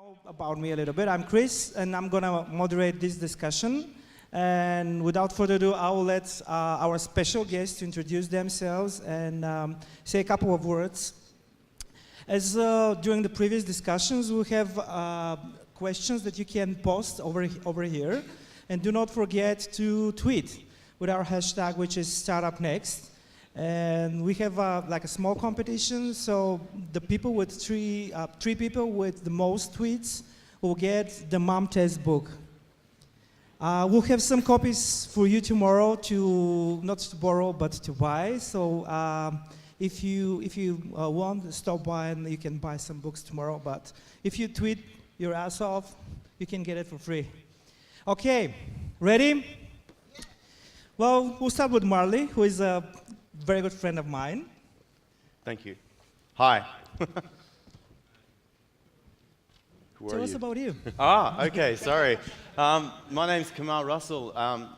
know about me a little bit. I'm Chris, and I'm going to moderate this discussion. And without further ado, I will let our special guests introduce themselves and say a couple of words. As during the previous discussions, we have questions that you can post over here. And do not forget to tweet with our hashtag, which is StartupNext. And we have like a small competition, so the people with three people with the most tweets will get the Mom Test book. We'll have some copies for you tomorrow to, not to borrow, but to buy. So if you want, stop by and you can buy some books tomorrow. But if you tweet your ass off, you can get it for free. Okay, ready? Well, we'll start with Marley, who is a very good friend of mine. Thank you. Hi. Tell us about you. Okay, sorry. My name's Kamal Russell.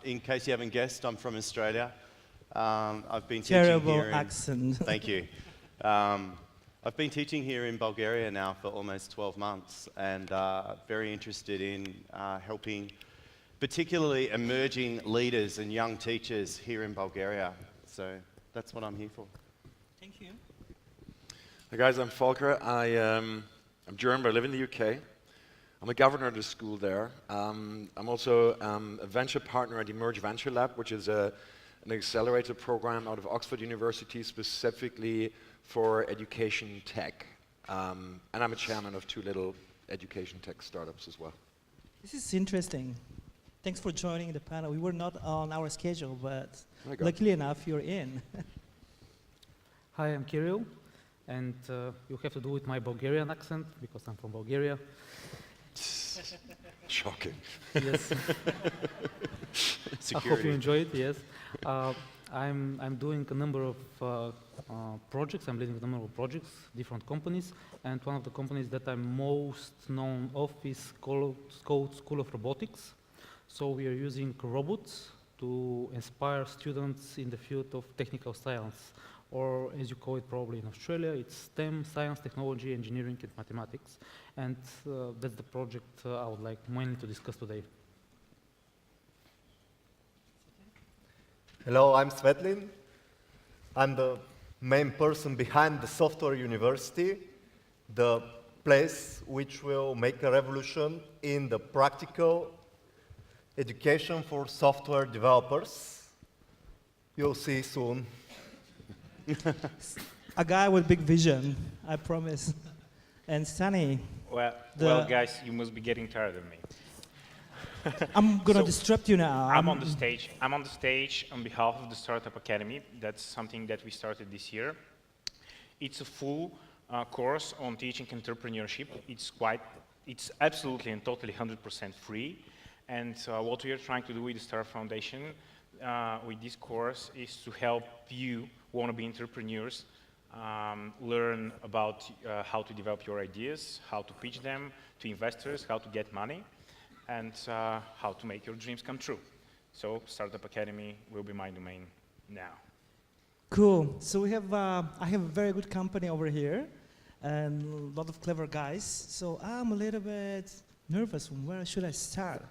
In case you haven't guessed, I'm from Australia. I've been teaching Terrible here accent. Thank you. I've been teaching here in Bulgaria now for almost 12 months, and very interested in helping particularly emerging leaders and young teachers here in Bulgaria. So that's what I'm here for. Thank you. Hi guys, I'm Volker. I'm German, but I live in the UK. I'm a governor of the school there. I'm also a venture partner at Emerge Venture Lab, which is an accelerator program out of Oxford University specifically for education tech. And I'm a chairman of 2 little education tech startups as well. This is interesting. Thanks for joining the panel. We were not on our schedule, but luckily enough, you're in. Hi, I'm Kirill, and you have to do with my Bulgarian accent because I'm from Bulgaria. Shocking. Yes. I hope you enjoy it. Yes. I'm doing a number of projects. I'm leading a number of projects, different companies, and one of the companies that I'm most known of is called School of Robotics. So we are using robots to inspire students in the field of technical science, or as you call it probably in Australia, it's STEM, science, technology, engineering, and mathematics. And that's the project I would like mainly to discuss today. Hello, I'm Svetlin. I'm the main person behind the Software University, the place which will make a revolution in the practical education for software developers. You'll see soon. A guy with big vision, I promise. And Sunny. Well, guys, you must be getting tired of me. I'm gonna disrupt you now. I'm on the stage. I'm on the stage on behalf of the Startup Academy. That's something that we started this year. It's a full course on teaching entrepreneurship. It's absolutely and totally 100% free. And what we are trying to do with the Star Foundation with this course is to help you wannabe entrepreneurs learn about how to develop your ideas, how to pitch them to investors, how to get money, and how to make your dreams come true. So Startup Academy will be my domain now. Cool. So we have, I have a very good company over here and a lot of clever guys. So I'm a little bit nervous. Where should I start?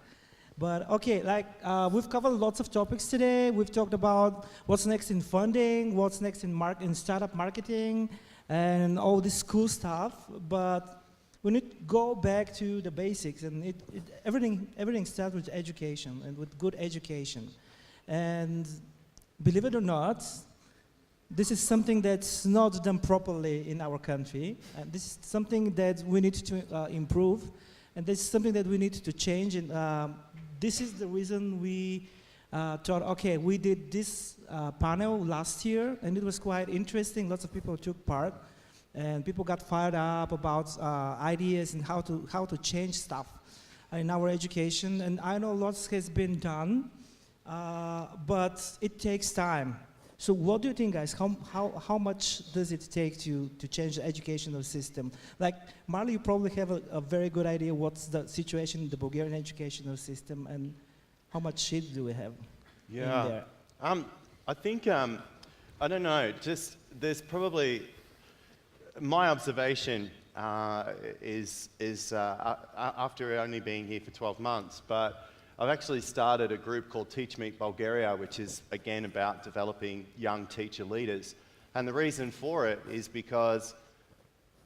But okay, like we've covered lots of topics today. We've talked about what's next in funding, what's next in startup marketing, and all this cool stuff. But we need to go back to the basics, and everything starts with education and with good education. And believe it or not, this is something that's not done properly in our country. And this is something that we need to improve, and this is something that we need to change. And this is the reason we thought, okay, we did this panel last year, and it was quite interesting. Lots of people took part, and people got fired up about ideas and how to change stuff in our education. And I know lots has been done, but it takes time. So what do you think, guys? How much does it take to change the educational system? Like, Marley, you probably have a very good idea what's the situation in the Bulgarian educational system and how much shit do we have in there? I think, I don't know, just there's probably, my observation after only being here for 12 months, but I've actually started a group called Teach Meet Bulgaria, which is again about developing young teacher leaders. And the reason for it is because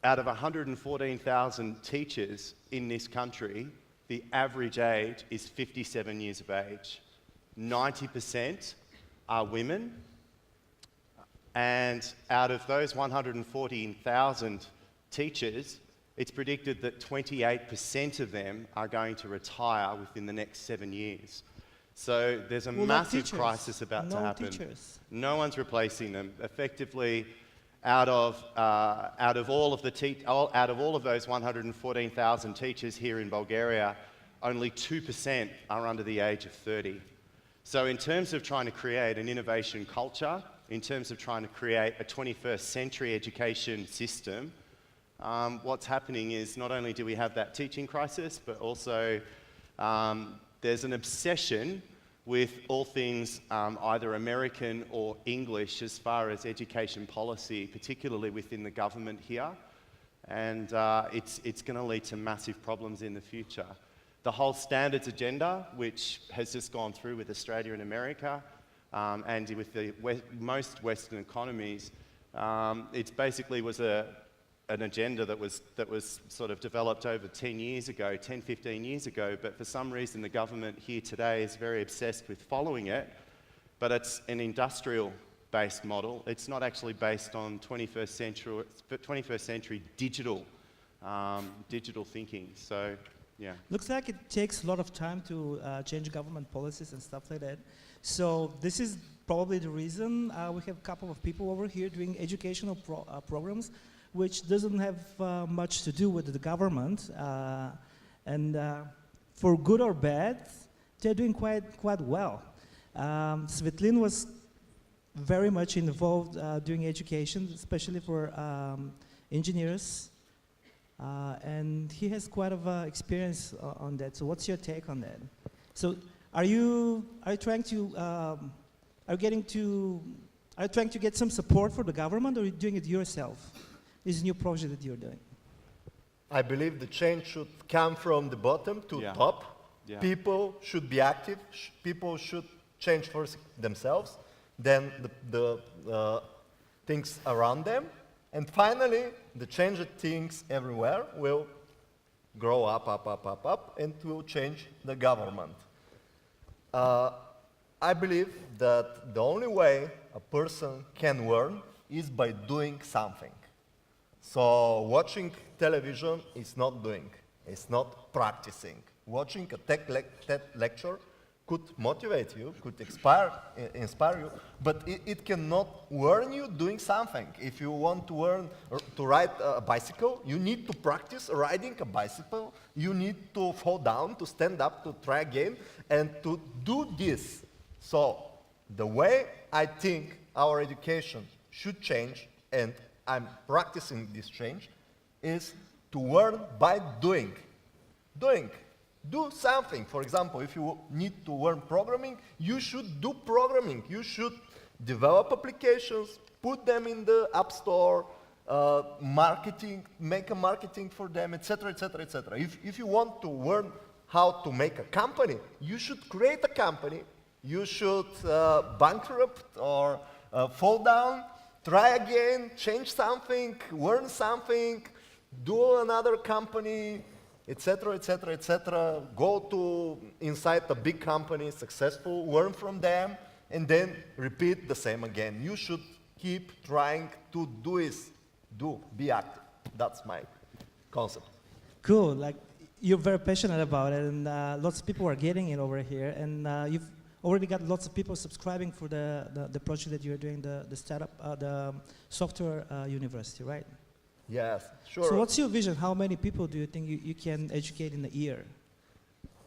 out of 114,000 teachers in this country, the average age is 57 years of age. 90% are women, and out of those 114,000 teachers, it's predicted that 28% of them are going to retire within the next 7 years. So there's a massive crisis about to happen. Teachers. No one's replacing them. Effectively, out of all of those 114,000 teachers here in Bulgaria, only 2% are under the age of 30. So in terms of trying to create an innovation culture, in terms of trying to create a 21st century education system, what's happening is not only do we have that teaching crisis, but also there's an obsession with all things either American or English as far as education policy, particularly within the government here. And it's going to lead to massive problems in the future. The whole standards agenda, which has just gone through with Australia and America, and with the most Western economies, it basically was an agenda that was sort of developed over 10 years ago, 10, 15 years ago, but for some reason the government here today is very obsessed with following it, but it's an industrial-based model. It's not actually based on 21st century digital thinking, so yeah. Looks like it takes a lot of time to change government policies and stuff like that. So this is probably the reason we have a couple of people over here doing educational programs, which doesn't have much to do with the government. And for good or bad, they're doing quite well. Svetlin was very much involved doing education, especially for engineers. And he has quite of experience on that. So what's your take on that? So are you trying to get some support for the government, or are you doing it yourself? This is a new project that you're doing. I believe the change should come from the bottom to top. Yeah. People should be active. People should change first themselves, then the things around them. And finally, the change of things everywhere will grow up, and will change the government. I believe that the only way a person can learn is by doing something. So watching television is not doing, it's not practicing. Watching a tech lecture could motivate you, could inspire you, but it cannot learn you doing something. If you want to learn to ride a bicycle, you need to practice riding a bicycle. You need to fall down, to stand up, to try again, and to do this. So the way I think our education should change, and I'm practicing this change, is to learn by doing. Do something. For example, if you need to learn programming, you should do programming. You should develop applications, put them in the App Store, make a marketing for them, etc., etc., etc. If you want to learn how to make a company, you should create a company. You should bankrupt or fall down, try again, change something, learn something, do another company, etc., etc., etc. Go to inside a big company, successful, learn from them, and then repeat the same again. You should keep trying to be active. That's my concept. Cool. Like, you're very passionate about it, and lots of people are getting it over here, and you've already got lots of people subscribing for the project that you're doing, the startup, the software university, right? Yes, sure. So what's your vision? How many people do you think you can educate in a year?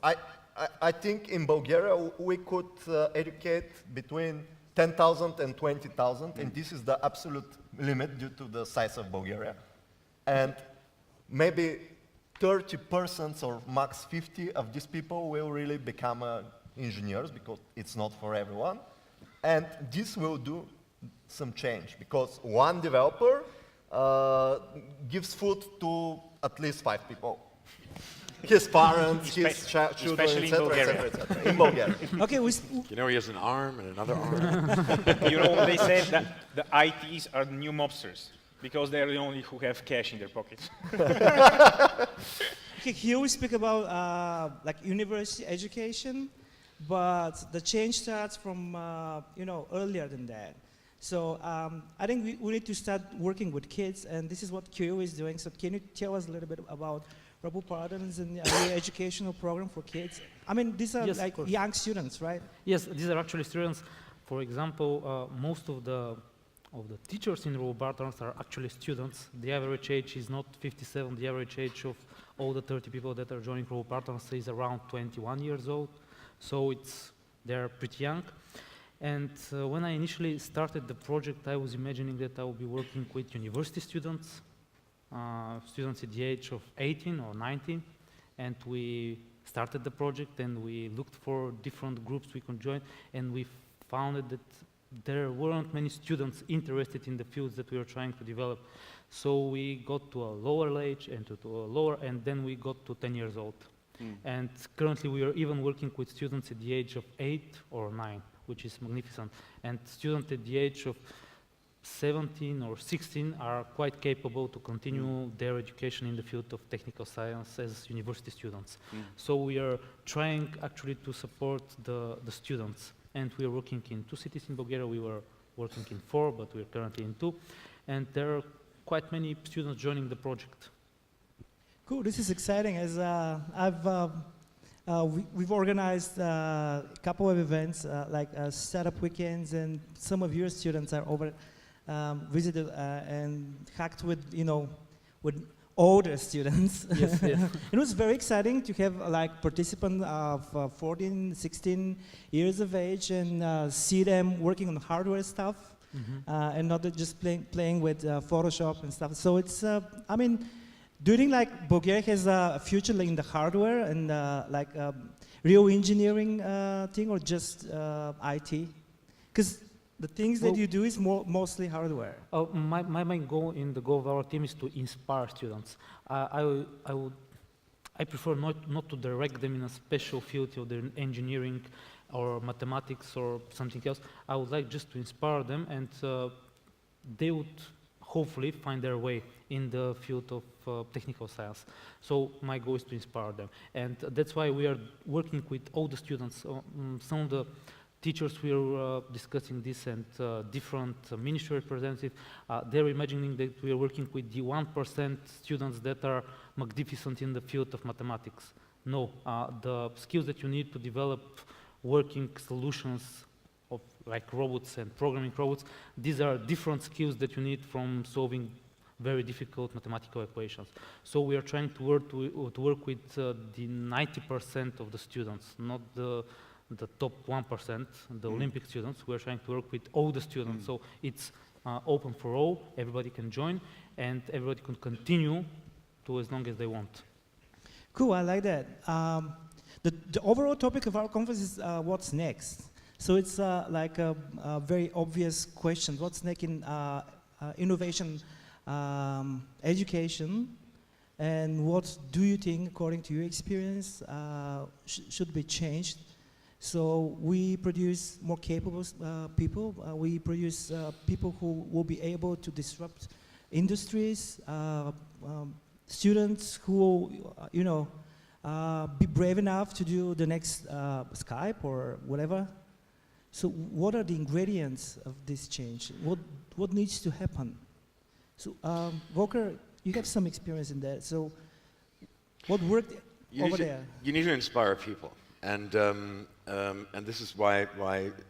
I think in Bulgaria we could educate between 10,000 and 20,000, and this is the absolute limit due to the size of Bulgaria. And maybe 30% or max 50 of these people will really become engineers, because it's not for everyone. And this will do some change, because one developer gives food to at least 5 people. His parents, his children, especially in etc., Bulgaria. etc., etc. In Bulgaria. Okay, You know, he has an arm and another arm. You know, they said that the ITs are the new mobsters because they're the only who have cash in their pockets. okay, here we speak about like university education, but the change starts from earlier than that. So I think we need to start working with kids, and this is what QU is doing. So can you tell us a little bit about Rabu Pardons and the educational program for kids? I mean, these are Yes, like of course. young students, right? Yes, these are actually students. For example, most of the teachers in Rabu Pardons are actually students. The average age is not 57. The average age of all the 30 people that are joining Rabu Pardons is around 21 years old. So they're pretty young. And when I initially started the project, I was imagining that I would be working with university students, students at the age of 18 or 19. And we started the project and we looked for different groups we could join. And we found that there weren't many students interested in the fields that we were trying to develop. So we got to a lower age and to a lower, and then we got to 10 years old. And currently we are even working with students at the age of 8 or 9. Which is magnificent. And students at the age of 17 or 16 are quite capable to continue their education in the field of technical science as university students. So we are trying actually to support the students. And we are working in 2 cities in Bulgaria. We were working in 4, but we're currently in 2. And there are quite many students joining the project. Cool, this is exciting. As we've organized a couple of events like startup weekends, and some of your students are over visited and hacked with with older students. Yes, yes. It was very exciting to have like participants of 14, 16 years of age and see them working on hardware stuff and not just playing with Photoshop and stuff. So it's I mean. Do you think like Bulgaria has a future in the hardware and like real engineering thing, or just IT? Because the things that you do is mostly hardware. My main goal in the goal of our team is to inspire students. I prefer not to direct them in a special field of their engineering or mathematics or something else. I would like just to inspire them, and they would hopefully find their way in the field of technical science. So my goal is to inspire them. And that's why we are working with all the students. Some of the teachers we are discussing this, and different ministry representatives, they're imagining that we are working with the 1% students that are magnificent in the field of mathematics. No, the skills that you need to develop working solutions of like robots and programming robots, these are different skills that you need from solving very difficult mathematical equations. So we are trying to work with the 90% of the students, not the top 1%, the Olympic students. We are trying to work with all the students. So it's open for all, everybody can join, and everybody can continue to as long as they want. Cool, I like that. The overall topic of our conference is what's next. So it's like a very obvious question. What's next in innovation education, and what do you think, according to your experience, should be changed? So we produce more capable people. We produce people who will be able to disrupt industries, students who will, be brave enough to do the next Skype or whatever. So what are the ingredients of this change? What needs to happen? So Volker, you have some experience in that. So what worked over there? You need to inspire people. And this is why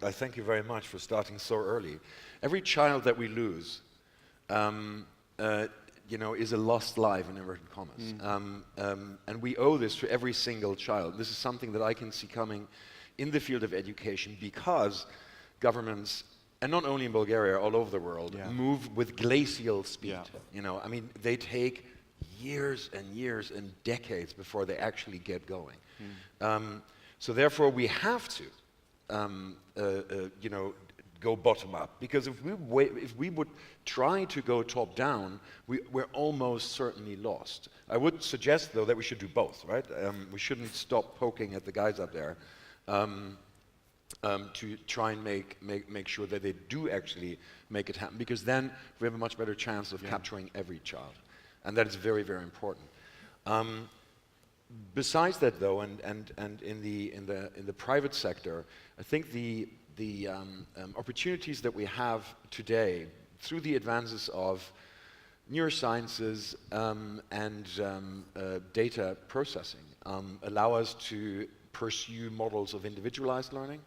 I thank you very much for starting so early. Every child that we lose, is a lost life in inverted commas. And we owe this to every single child. This is something that I can see coming in the field of education, because governments, and not only in Bulgaria, all over the world, move with glacial speed. I mean, they take years and years and decades before they actually get going. So therefore, we have to, go bottom up. Because if we would try to go top down, we're almost certainly lost. I would suggest, though, that we should do both, right? We shouldn't stop poking at the guys up there to try and make sure that they do actually make it happen, because then we have a much better chance of capturing every child. And that is very, very important. Besides that, though, and in the private sector, I think the opportunities that we have today through the advances of neurosciences and data processing allow us to pursue models of individualized learning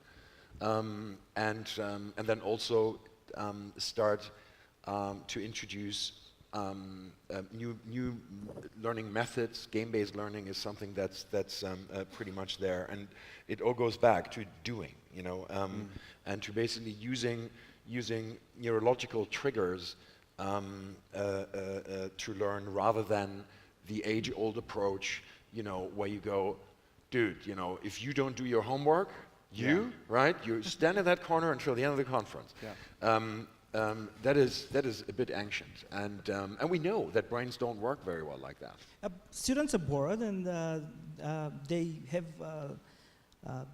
and then also start to introduce new learning methods. Game-based learning is something that's pretty much there, and it all goes back to doing, you know, and to basically using neurological triggers to learn, rather than the age-old approach, you know, where you go, dude, you know, if you don't do your homework, right, you stand in that corner until the end of the conference. That is a bit ancient, and we know that brains don't work very well like that. Students are bored, and they have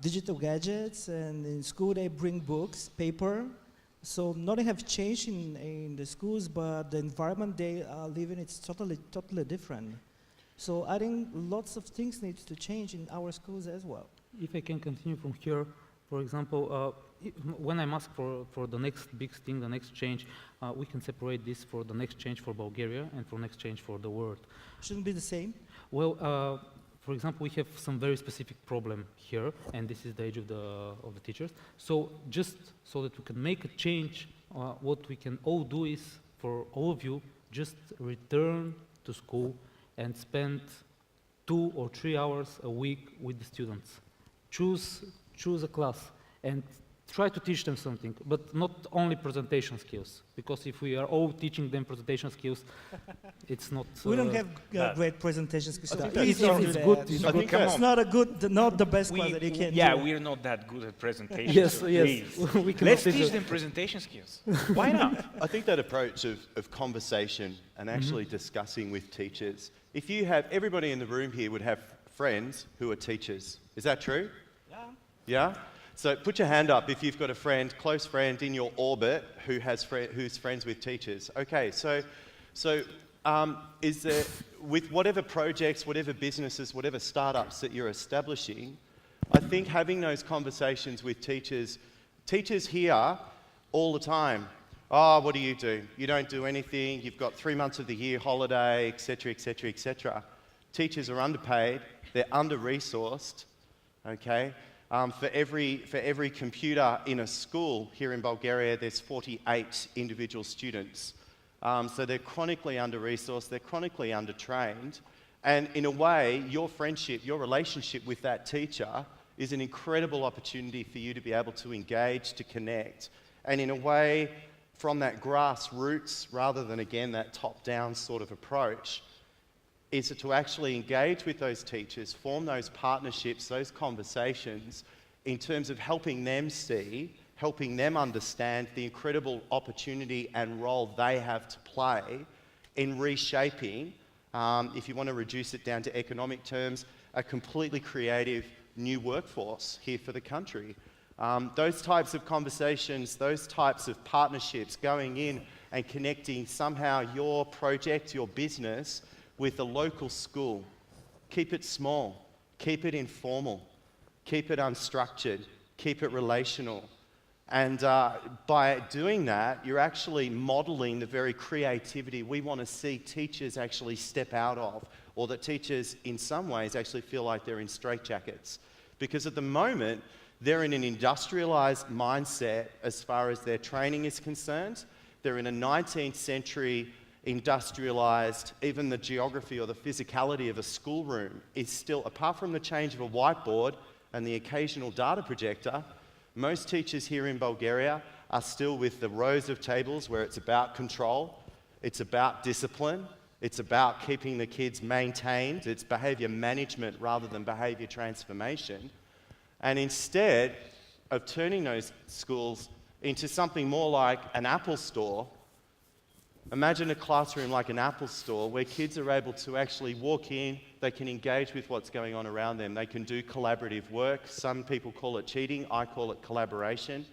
digital gadgets, and in school they bring books, paper. So nothing have changed in the schools, but the environment they are living, it's totally different. So I think lots of things need to change in our schools as well. If I can continue from here, for example, when I'm asked for the next big thing, the next change, we can separate this for the next change for Bulgaria and for next change for the world. Shouldn't be the same? Well, for example, we have some very specific problem here, and this is the age of the teachers. So just so that we can make a change, what we can all do is, for all of you, just return to school and spend 2 or 3 hours a week with the students. Choose a class and try to teach them something, but not only presentation skills, because if we are all teaching them presentation skills, it's not... we don't have great presentation skills. It's good. It's not a good, not the best class that you can do. Yeah, we're not that good at presentations. Yes, so yes. We can let's teach them presentation skills. Why not? I think that approach of conversation and actually discussing with teachers. If you have, everybody in the room here would have friends who are teachers. Is that true? Yeah. Yeah? So put your hand up if you've got a friend, close friend in your orbit who's friends with teachers. Okay, so is there, with whatever projects, whatever businesses, whatever startups that you're establishing, I think having those conversations with teachers hear all the time, oh, what do? You don't do anything, you've got 3 months of the year holiday, etc., etc., etc. Teachers are underpaid, they're under-resourced, okay? For every computer in a school here in Bulgaria, there's 48 individual students. So they're chronically under-resourced, they're chronically under-trained. And in a way, your friendship, your relationship with that teacher is an incredible opportunity for you to be able to engage, to connect. And in a way, from that grassroots, rather than, again, that top-down sort of approach, is to actually engage with those teachers, form those partnerships, those conversations, in terms of helping them see, helping them understand the incredible opportunity and role they have to play in reshaping, if you want to reduce it down to economic terms, a completely creative new workforce here for the country. Those types of conversations, those types of partnerships, going in and connecting somehow your project, your business, with a local school. Keep it small, keep it informal, keep it unstructured, keep it relational. And by doing that, you're actually modeling the very creativity we want to see teachers actually step out of, or that teachers in some ways actually feel like they're in straitjackets. Because at the moment, they're in an industrialized mindset as far as their training is concerned. They're in a 19th century industrialized, even the geography or the physicality of a schoolroom is still, apart from the change of a whiteboard and the occasional data projector, most teachers here in Bulgaria are still with the rows of tables where it's about control, it's about discipline, it's about keeping the kids maintained, it's behavior management rather than behavior transformation. And instead of turning those schools into something more like an Apple store. Imagine a classroom like an Apple store where kids are able to actually walk in, they can engage with what's going on around them, they can do collaborative work. Some people call it cheating, I call it collaboration.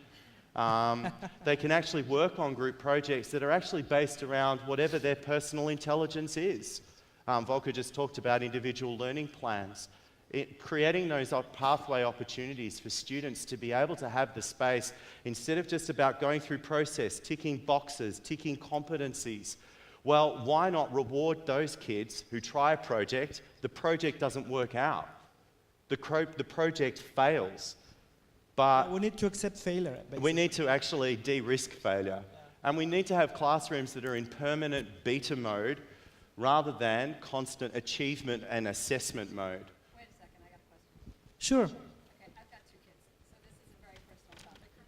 They can actually work on group projects that are actually based around whatever their personal intelligence is. Volker just talked about individual learning plans. Creating those pathway opportunities for students to be able to have the space, instead of just about going through process, ticking boxes, ticking competencies. Well, why not reward those kids who try a project, the project doesn't work out, the project fails, but We need to accept failure. we basically. need to actually de-risk failure. And we need to have classrooms that are in permanent beta mode rather than constant achievement and assessment mode. Wait a second, I got a question. Sure. Okay, I've got 2 kids, so this is a very personal topic for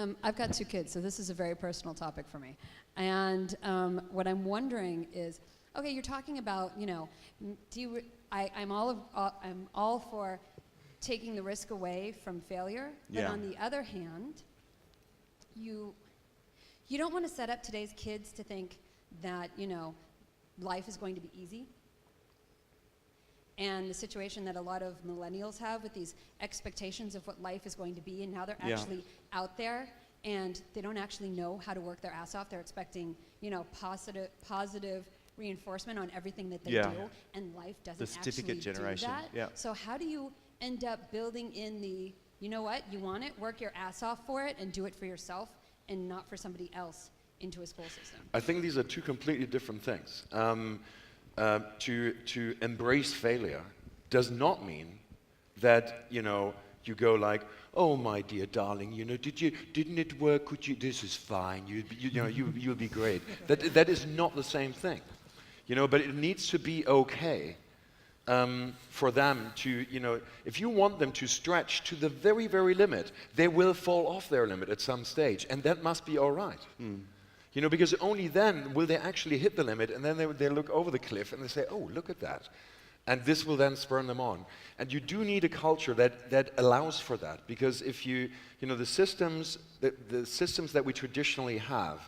me. I've got 2 kids, so this is a very personal topic for me. And what I'm wondering is, okay, you're talking about, you know, I'm all for taking the risk away from failure, but Yeah. on the other hand, you don't want to set up today's kids to think that, you know, life is going to be easy. And the situation that a lot of millennials have with these expectations of what life is going to be, and now they're Yeah. actually out there and they don't actually know how to work their ass off. They're expecting, you know, positive reinforcement on everything that they Yeah. do, and life doesn't The certificate actually generation, do that. yeah. So how do you end up building in the, you know what, you want it, work your ass off for it and do it for yourself and not for somebody else into a school system? I think these are 2 completely different things. To embrace failure does not mean that, you know, you go like, oh my dear darling, you know, didn't it work? Could you? This is fine. You'll be great. That is not the same thing, you know. But it needs to be okay for them to, you know, if you want them to stretch to the very, very limit, they will fall off their limit at some stage, and that must be all right. You know, because only then will they actually hit the limit, and then they look over the cliff and they say, oh, look at that. And this will then spur them on. And you do need a culture that allows for that, because if you know, the systems that we traditionally have,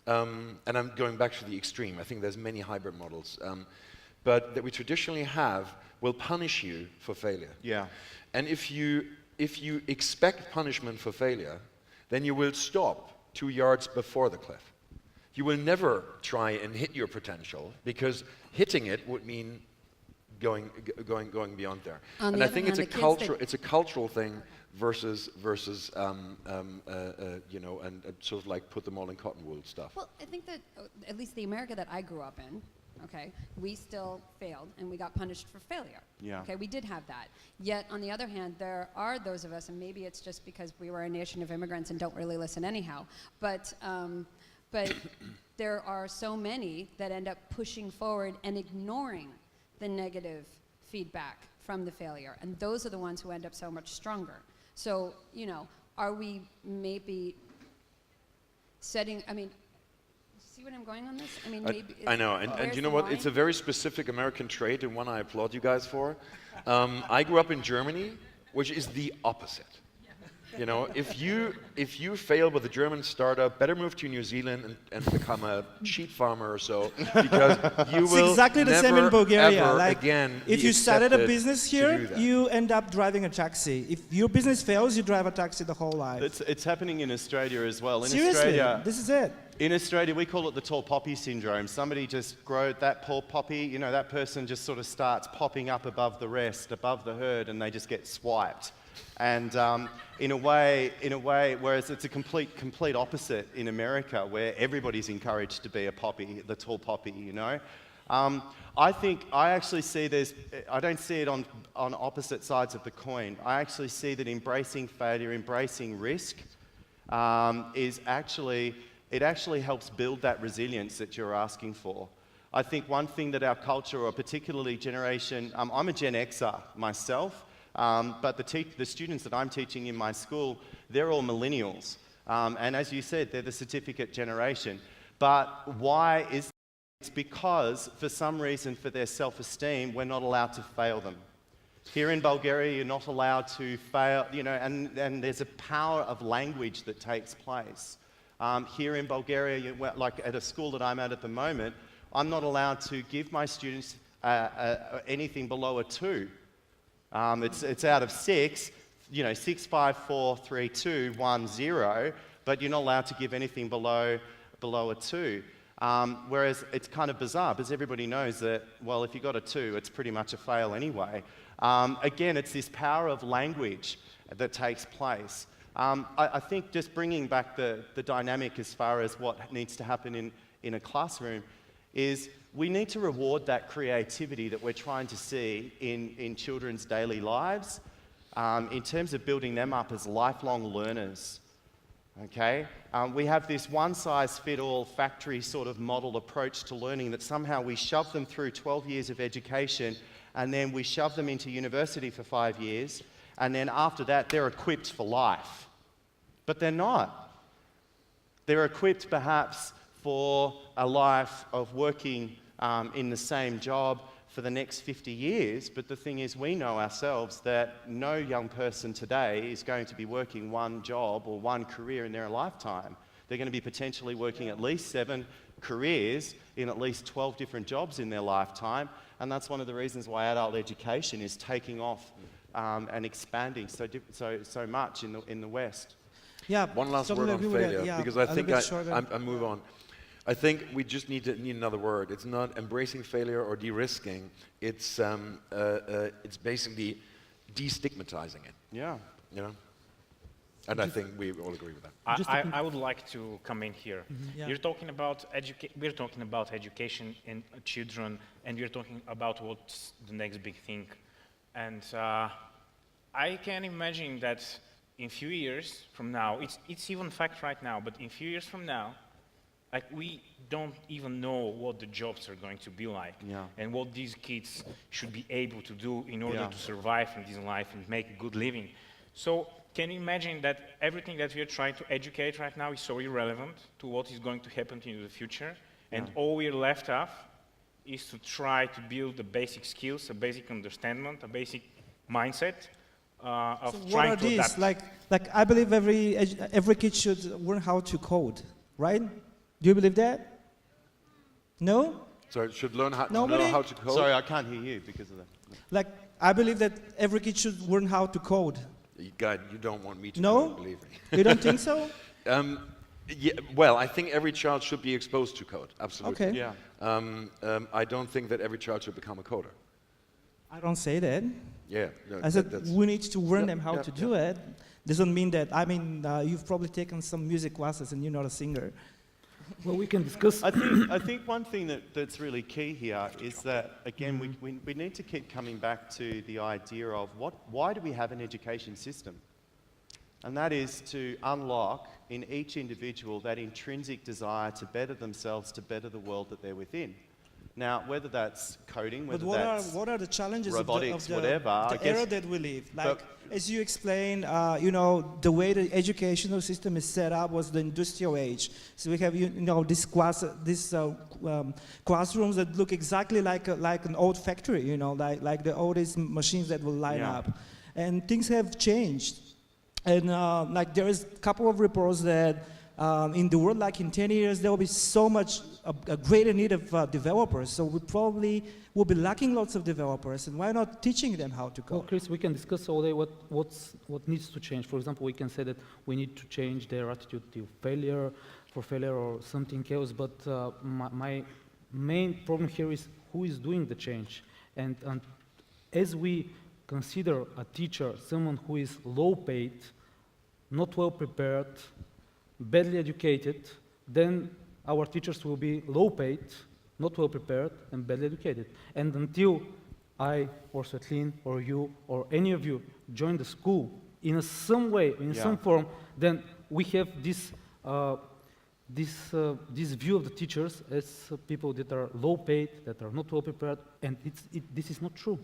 and I'm going back to the extreme, I think there's many hybrid models, but that we traditionally have will punish you for failure. Yeah. And if you expect punishment for failure, then you will stop 2 yards before the cliff. You will never try and hit your potential, because hitting it would mean going beyond there. On And the I other think hand, it's a cultural thing versus you know, and sort of like put them all in cotton wool stuff. Well, I think that at least the America that I grew up in, okay, we still failed and we got punished for failure. Yeah. Okay, we did have that. Yet, on the other hand, there are those of us, and maybe it's just because we were a nation of immigrants and don't really listen anyhow, but there are so many that end up pushing forward and ignoring the negative feedback from the failure. And those are the ones who end up so much stronger. So, you know, are we maybe setting, I mean, see what I'm going on this? I mean, maybe. I know, and where's you know the what? line? It's a very specific American trait, and one I applaud you guys for. I grew up in Germany, which is the opposite. You know, if you fail with a German startup, better move to New Zealand and become a sheep farmer or so, because you It's will exactly the never, same in Bulgaria. ever Like, again if be you started a accepted business to do here, that. you end up driving a taxi. If your business fails, you drive a taxi the whole life. It's happening in Australia as well. In Seriously, Australia, this is it. In Australia, we call it the tall poppy syndrome. Somebody just grows that tall poppy, you know, that person just sort of starts popping up above the rest, above the herd, and they just get swiped. And in a way, whereas it's a complete opposite in America, where everybody's encouraged to be a poppy, the tall poppy, you know. I actually see I don't see it on opposite sides of the coin. I actually see that embracing failure, embracing risk, it actually helps build that resilience that you're asking for. I think one thing that our culture, or particularly generation, I'm a Gen Xer myself, but the students that I'm teaching in my school, they're all millennials. And as you said, they're the certificate generation. But why is that? It's because, for some reason, for their self-esteem, we're not allowed to fail them. Here in Bulgaria, you're not allowed to fail, you know, and there's a power of language that takes place. Here in Bulgaria, like at a school that I'm at the moment, I'm not allowed to give my students anything below a 2. It's out of 6, you know, 6, 5, 4, 3, 2, 1, 0, but you're not allowed to give anything below a 2. Whereas it's kind of bizarre because everybody knows that, well, if you got a 2, it's pretty much a fail anyway. Again, it's this power of language that takes place. I think just bringing back the dynamic as far as what needs to happen in a classroom is we need to reward that creativity that we're trying to see in children's daily lives in terms of building them up as lifelong learners. Okay? We have this one-size-fits-all factory sort of model approach to learning that somehow we shove them through 12 years of education and then we shove them into university for 5 years and then after that they're equipped for life. But they're not. They're equipped perhaps for a life of working in the same job for the next 50 years, but the thing is we know ourselves that no young person today is going to be working one job or one career in their lifetime. They're going to be potentially working at least 7 careers in at least 12 different jobs in their lifetime, and that's one of the reasons why adult education is taking off and expanding so much in the West. Yeah. One last totally word on agree with that. failure, Yeah, because I a think little bit shorter. I move on. I think we just need another word. It's not embracing failure or de-risking. It's basically destigmatizing it. Yeah. You know, and I think we all agree with that. I would like to come in here. Yeah. We're talking about education in children, and we're talking about what's the next big thing. And I can imagine that in few years from now, it's even fact right now, but in few years from now, like we don't even know what the jobs are going to be like, and what these kids should be able to do in order to survive in this life and make a good living. So can you imagine that everything that we are trying to educate right now is so irrelevant to what is going to happen in the future, and all we're left of is to try to build the basic skills, a basic understanding, a basic mindset of So what trying are to these? adapt. Like I believe every kid should learn how to code, right? Do you believe that? No? So it should learn how, Nobody? know how to code. Sorry, I can't hear you because of that. Like I believe that every kid should learn how to code. God, you don't want me to No? code, believe me. You don't think so? Yeah, well, I think every child should be exposed to code, absolutely. Okay. Yeah. I don't think that every child should become a coder. I don't say that. Yeah. No, I said that's- we need to learn Yep, them how yep, to do it. Doesn't mean that, I mean, you've probably taken some music classes and you're not a singer. Well, we can discuss. I think one thing that's really key here is that, again, we need to keep coming back to the idea of why do we have an education system? And that is to unlock in each individual that intrinsic desire to better themselves, to better the world that they're within. Now, whether that's coding, whether But that's what are the challenges robotics, of the whatever, I the guess- era that we live? Like, But- as you explained, you know, the way the educational system is set up was the industrial age. So we have, you know, these classrooms that look exactly like an old factory, you know, like the oldest machines that will line Yeah. up. And things have changed. And like there is a couple of reports that in the world, like in 10 years, there will be so much, a greater need of developers. So we probably will be lacking lots of developers. And why not teaching them how to Well, code? Chris, we can discuss all day what needs to change. For example, we can say that we need to change their attitude to failure or something else. But my main problem here is who is doing the change. And as we consider a teacher someone who is low paid, not well prepared, badly educated, then our teachers will be low paid, not well prepared, and badly educated. And until I or Svetlin or you or any of you join the school in some way, in some form, then we have this view of the teachers as people that are low paid, that are not well prepared, and this is not true.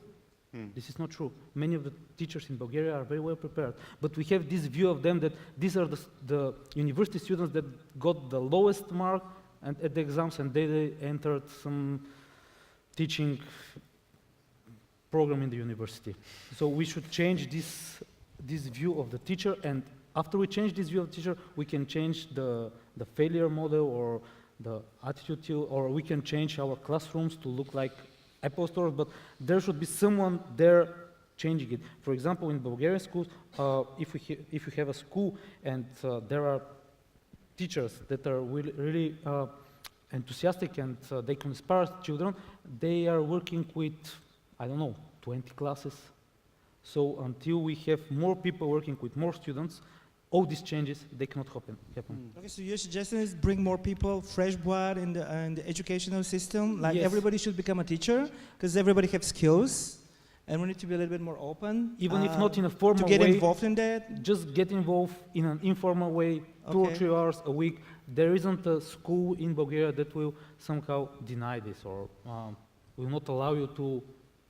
This is not true. Many of the teachers in Bulgaria are very well prepared, but we have this view of them that these are the university students that got the lowest mark at the exams, and they entered some teaching program in the university. So we should change this view of the teacher, and after we change this view of the teacher, we can change the failure model or the attitude to, or we can change our classrooms to look like Apple stores, but there should be someone there changing it. For example, in Bulgarian schools, if you have a school and there are teachers that are really enthusiastic and they can inspire children, they are working with, I don't know, 20 classes. So until we have more people working with more students, all these changes, they cannot happen. Okay, so your suggestion is bring more people, fresh blood in the educational system. Like Yes. everybody should become a teacher because everybody has skills, and we need to be a little bit more open. Even if not in a formal to get way, involved in that. just get involved in an informal way, 2 or Okay. 3 hours a week. There isn't a school in Bulgaria that will somehow deny this or will not allow you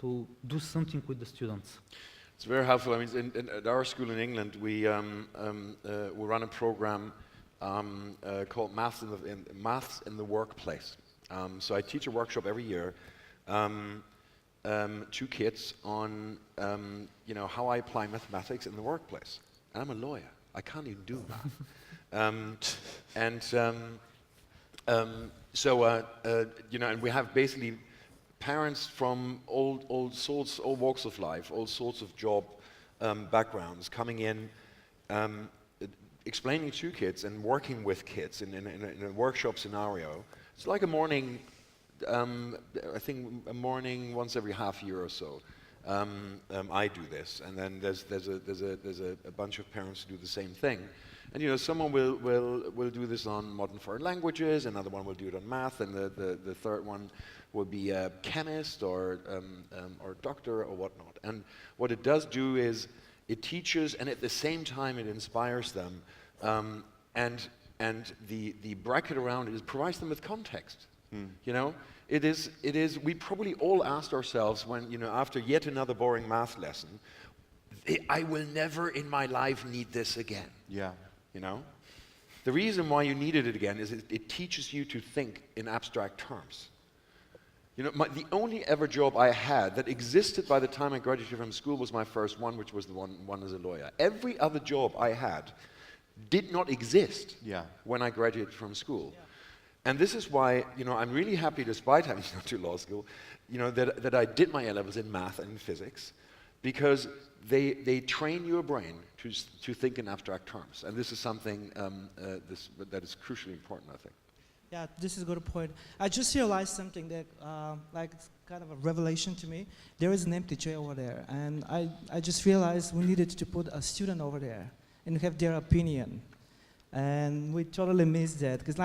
to do something with the students. It's very helpful. I mean, at our school in England, we run a program called Maths in the Workplace. So I teach a workshop every year to kids on how I apply mathematics in the workplace. And I'm a lawyer. I can't even do math. And we have basically parents from all sorts, all walks of life, all sorts of job backgrounds coming in, explaining to kids and working with kids in a workshop scenario. It's like a morning, I think a morning once every half year or so. I do this, and then there's a bunch of parents who do the same thing. And someone will do this on modern foreign languages, another one will do it on math, and the third one will be a chemist or doctor or whatnot. And what it does do is it teaches, and at the same time it inspires them, and the bracket around it provides them with context. It is. We probably all asked ourselves when after yet another boring math lesson, I will never in my life need this again. Yeah. The reason why you needed it again is it teaches you to think in abstract terms. The only ever job I had that existed by the time I graduated from school was my first one, which was the one as a lawyer. Every other job I had did not exist when I graduated from school. Yeah. And this is why, I'm really happy, despite having gone to law school, that I did my A-levels in math and in physics, because they train your brain to think in abstract terms. And this is something that is crucially important, I think. Yeah, this is a good point. I just realized something that, it's kind of a revelation to me. There is an empty chair over there, and I just realized we needed to put a student over there and have their opinion. And we totally missed that, because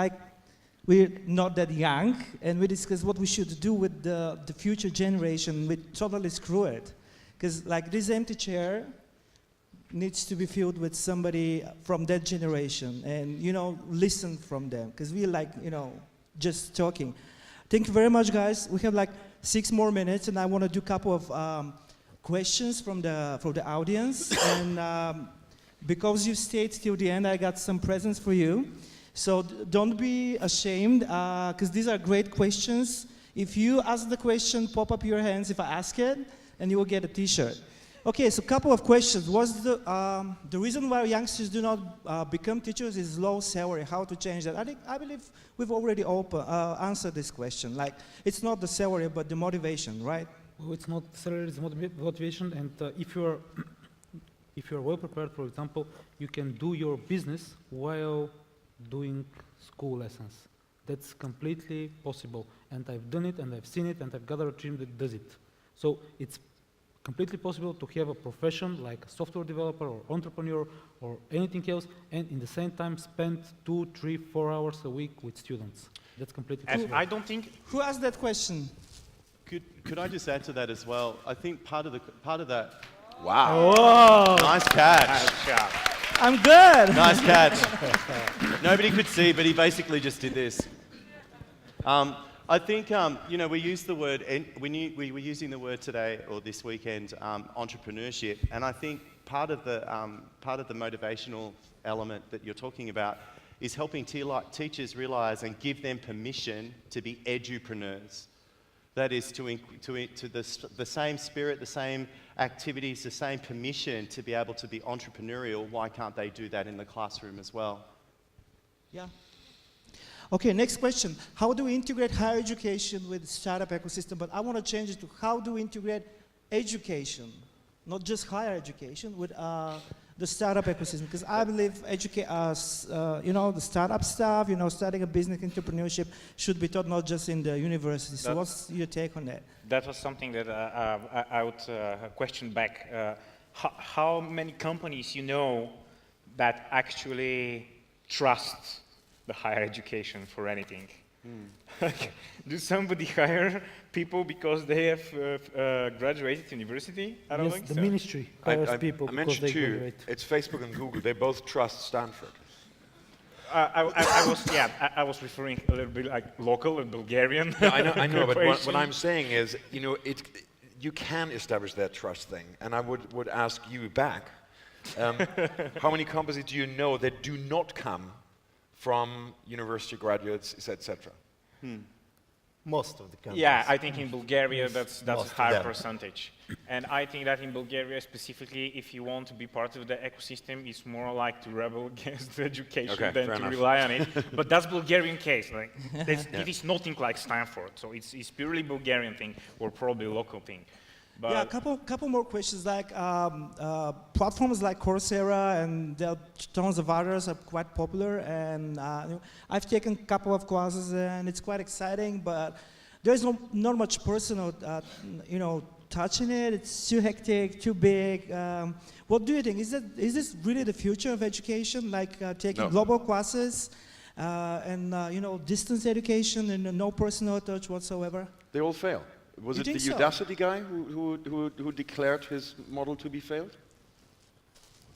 we're not that young, and we discussed what we should do with the future generation. We totally screw it, because this empty chair needs to be filled with somebody from that generation, and listen from them, because we just talking. Thank you very much, guys. We have 6 more minutes, and I want to do a couple of questions from the audience. And because you stayed till the end, I got some presents for you. So don't be ashamed, because these are great questions. If you ask the question, pop up your hands if I ask it, and you will get a T-shirt. Okay, so a couple of questions. What's the reason why youngsters do not become teachers is low salary? How to change that? I believe we've already answered this question. It's not the salary, but the motivation, right? Well, it's not salary, it's motivation. And if you're well prepared, for example, you can do your business while doing school lessons. That's completely possible. And I've done it, and I've seen it, and I've gathered a team that does it. So it's completely possible to have a profession like a software developer or entrepreneur or anything else, and in the same time spend 2, 3, 4 hours a week with students. That's completely possible. And I don't think... Who asked that question? Could I just add to that as well? I think part of that... Wow. Whoa! Nice catch. Nice job. I'm good! Nice catch. Nobody could see, but he basically just did this. I think, we use the word, we were using the word today, or this weekend, entrepreneurship, and I think part of the motivational element that you're talking about is helping teachers realize and give them permission to be edupreneurs. that is to the same spirit, the same activities, the same permission to be able to be entrepreneurial, why can't they do that in the classroom as well? Yeah. Okay, next question. How do we integrate higher education with startup ecosystem? But I want to change it to how do we integrate education, not just higher education, with the startup ecosystem? Because I believe the startup stuff, starting a business, entrepreneurship should be taught not just in the university. So what's your take on that? That was something that I would question back. How many companies you know that actually trust the higher education for anything? Do somebody hire people because they have graduated university? I don't think the so. ministry hires people I because mentioned they two. graduate. It's Facebook and Google. They both trust Stanford. I was referring a little bit like local and Bulgarian. No, I know, but what corporation. I'm saying is, you can establish that trust thing, and I would ask you back, how many companies do you know that do not come from university graduates, etc.? Most of the countries. Yeah, I think in Bulgaria that's a Most of high them. percentage. And I think that in Bulgaria specifically, if you want to be part of the ecosystem, it's more like to rebel against education Okay, than fair to enough. rely on it. But that's Bulgarian case. Like, it is nothing like Stanford. So it's purely Bulgarian thing or probably local thing. But Yeah, couple more questions. Like platforms like Coursera and there are tons of others are quite popular, and I've taken a couple of classes and it's quite exciting. But there's not much personal, touching it. It's too hectic, too big. What do you think? Is this really the future of education? Like taking No. global classes and distance education and no personal touch whatsoever? They all fail. Was You it the think so? Udacity guy who declared his model to be failed?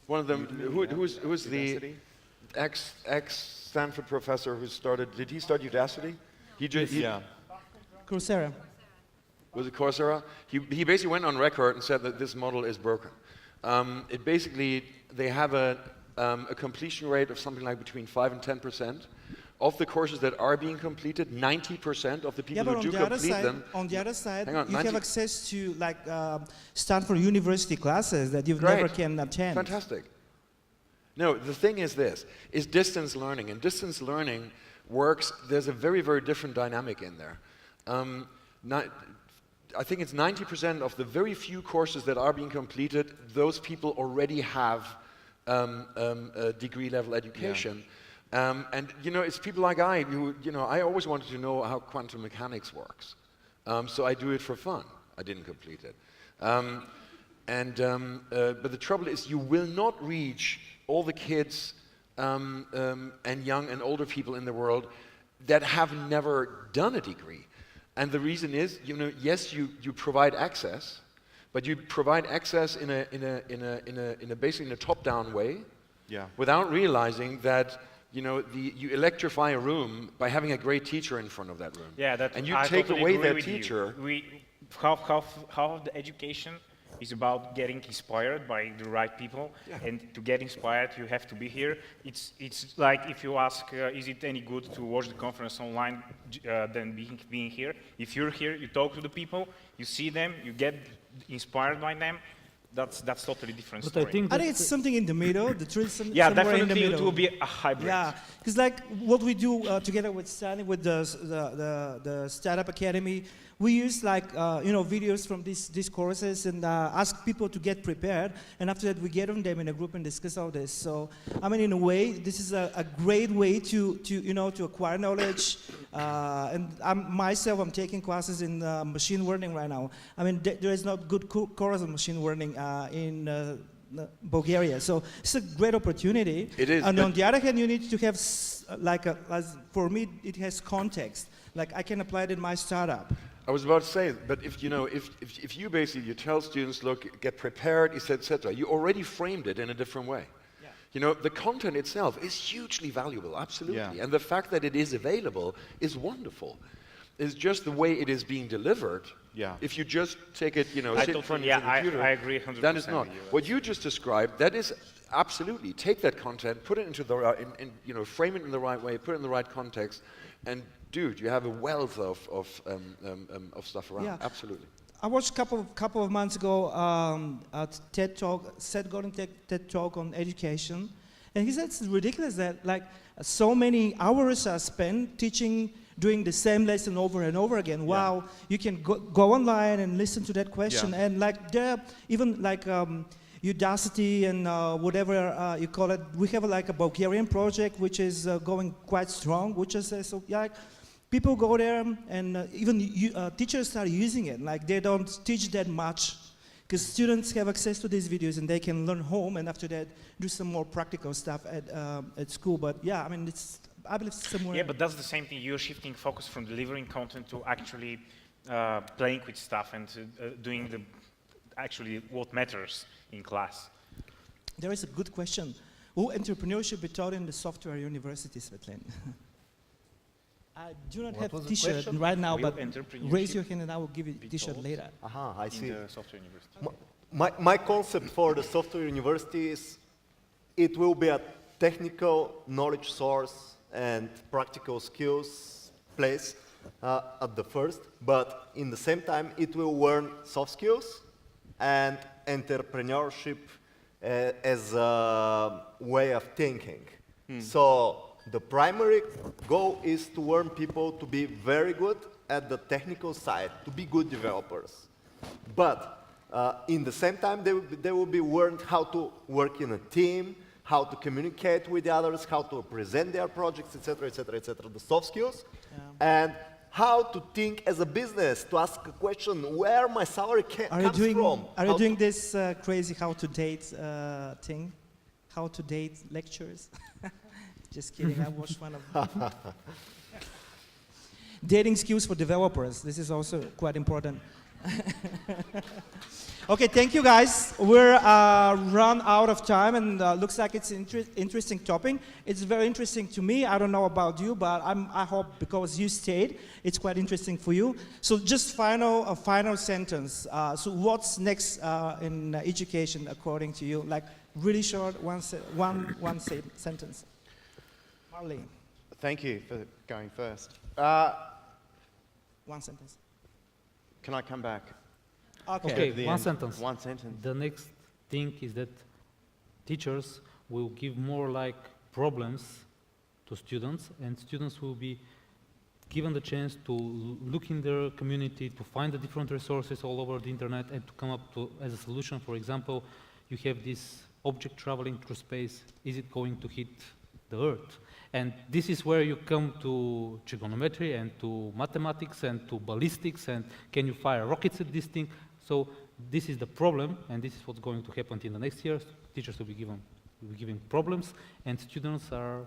One of them, who's the Udacity? ex Stanford professor who started? Did he start Udacity? Yeah. Coursera. Was it Coursera? He basically went on record and said that this model is broken. They have a completion rate of something like between 5 and 10%. Of the courses that are being completed, 90% of the people but who do complete them. on the other side, Hang on, you have 90 access to like Stanford University classes that you Great. never can attend. Fantastic. No, the thing is this, is distance learning. And distance learning works, there's a very, very different dynamic in there. I think it's 90% of the very few courses that are being completed, those people already have a degree level education. And it's people like I who, I always wanted to know how quantum mechanics works. So I do it for fun. I didn't complete it. But the trouble is you will not reach all the kids and young and older people in the world that have never done a degree. And the reason is, yes, you provide access, but you provide access in a basically in a top-down way, without realizing that you electrify a room by having a great teacher in front of that room. yeah, that And you I take totally away agree that with you. teacher. Half of the education is about getting inspired by the right people, and to get inspired, you have to be here. It's like if you ask, is it any good to watch the conference online than being here? If you're here, you talk to the people, you see them, you get inspired by them. That's totally different But story. I think I think it's something in the middle. The truth is yeah, somewhere in the definitely middle. it will be a hybrid. Yeah, because like what we do together with Stanley, with the Startup Academy, we use like videos from these courses and ask people to get prepared, and after that we get on them in a group and discuss all this. So I mean, in a way, this is a great way to acquire knowledge. And I'm taking classes in machine learning right now. I mean, there is not good course on machine learning in Bulgaria. So it's a great opportunity. It is, And but- on the other hand, you need to have for me, it has context. Like I can apply it in my startup. I was about to say, but if you basically you tell students, look, get prepared, etc., you already framed it in a different way. The content itself is hugely valuable, absolutely, and the fact that it is available is wonderful. It's just the way it is being delivered. If you just take it, sit in front of your computer, I agree 100%. that is not. with you. What you just described, that is absolutely take that content, put it into the frame it in the right way, put it in the right context, and dude, you have a wealth of stuff around. Yeah. Absolutely. I watched a couple of months ago a TED talk, Seth Godin TED talk on education, and he said it's ridiculous that like so many hours are spent teaching, doing the same lesson over and over again. Yeah. Wow, you can go online and listen to that question, Yeah. and like there, even like Udacity and whatever you call it, we have like a Bulgarian project which is going quite strong, which is so like. People go there and even teachers start using it. Like they don't teach that much because students have access to these videos and they can learn home and after that do some more practical stuff at school. But yeah, I mean, I believe somewhere. Yeah, but that's the same thing. You're shifting focus from delivering content to actually playing with stuff and doing actually what matters in class. There is a good question. Will entrepreneurship be taught in the software university, Svetlana? I do not What have was the t-shirt question? right now, Will but entrepreneurship raise your hand and I will give you be t-shirt taught? later. Aha, I see. In the software university. My concept for the software university is it will be a technical knowledge source and practical skills place at the first, but in the same time it will learn soft skills and entrepreneurship as a way of thinking. So the primary goal is to learn people to be very good at the technical side, to be good developers. But in the same time, they will be learned how to work in a team, how to communicate with the others, how to present their projects, etc., etc., etc. The soft skills, and how to think as a business, to ask a question, where my salary comes from. Are you doing this crazy how to date thing? How to date lectures? Just kidding, I watched one of dating skills for developers. This is also quite important. Okay, thank you guys. We're run out of time and looks like it's an interesting topic. It's very interesting to me. I don't know about you, but I hope because you stayed, it's quite interesting for you. So just a final sentence. So what's next in education according to you? Like really short, one sentence. Marley, Thank you for going first. one sentence. Can I come back? Okay. Okay, At the one end. sentence. One sentence. The next thing is that teachers will give more like problems to students, and students will be given the chance to look in their community, to find the different resources all over the internet and to come up to as a solution. For example, you have this object traveling through space. Is it going to hit the Earth? And this is where you come to trigonometry and to mathematics and to ballistics and can you fire rockets at this thing? So this is the problem, and this is what's going to happen in the next years. Teachers will be giving problems, and students are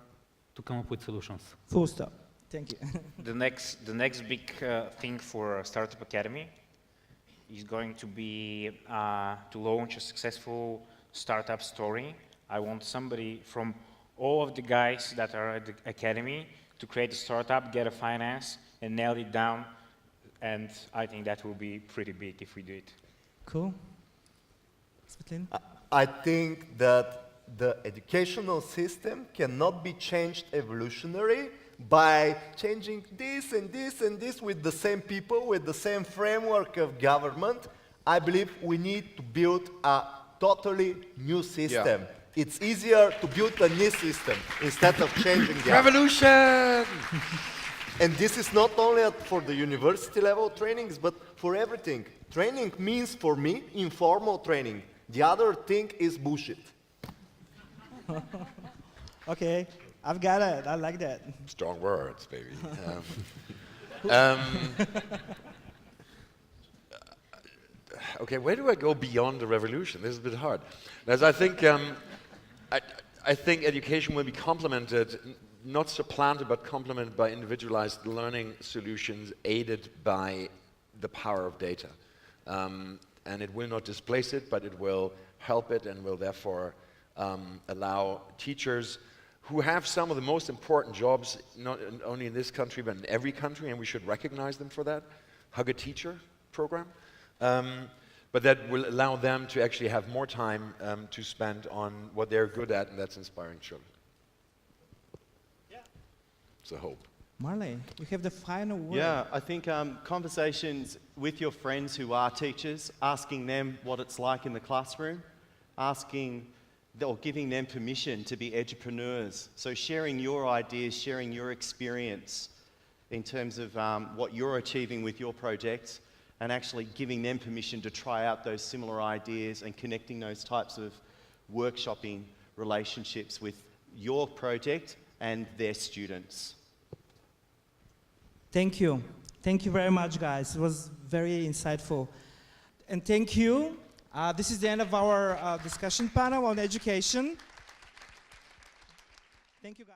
to come up with solutions. Full stop. Thank you. The next big thing for Startup Academy is going to be to launch a successful startup story. I want somebody from all of the guys that are at the academy to create a startup, get a finance, and nail it down. And I think that will be pretty big if we do it. Cool. Svetlana? I think that the educational system cannot be changed evolutionary by changing this and this and this with the same people, with the same framework of government. I believe we need to build a totally new system. Yeah. It's easier to build a new system instead of changing the Revolution! And this is not only for the university level trainings, but for everything. Training means, for me, informal training. The other thing is bullshit. Okay, I've got it. I like that. Strong words, baby. Okay, where do I go beyond the revolution? This is a bit hard. As I think, I think education will be complemented, not supplanted, but complemented by individualized learning solutions aided by the power of data. And it will not displace it, but it will help it and will therefore allow teachers who have some of the most important jobs, not only in this country, but in every country, and we should recognize them for that. Hug a Teacher program. But that will allow them to actually have more time to spend on what they're good at, and that's inspiring children. Yeah. It's a hope. Marley, you have the final word. Yeah, I think conversations with your friends who are teachers, asking them what it's like in the classroom, asking or giving them permission to be edupreneurs. So sharing your ideas, sharing your experience in terms of what you're achieving with your projects, and actually giving them permission to try out those similar ideas and connecting those types of workshopping relationships with your project and their students. Thank you. Thank you very much, guys. It was very insightful. And thank you. This is the end of our discussion panel on education. Thank you, guys.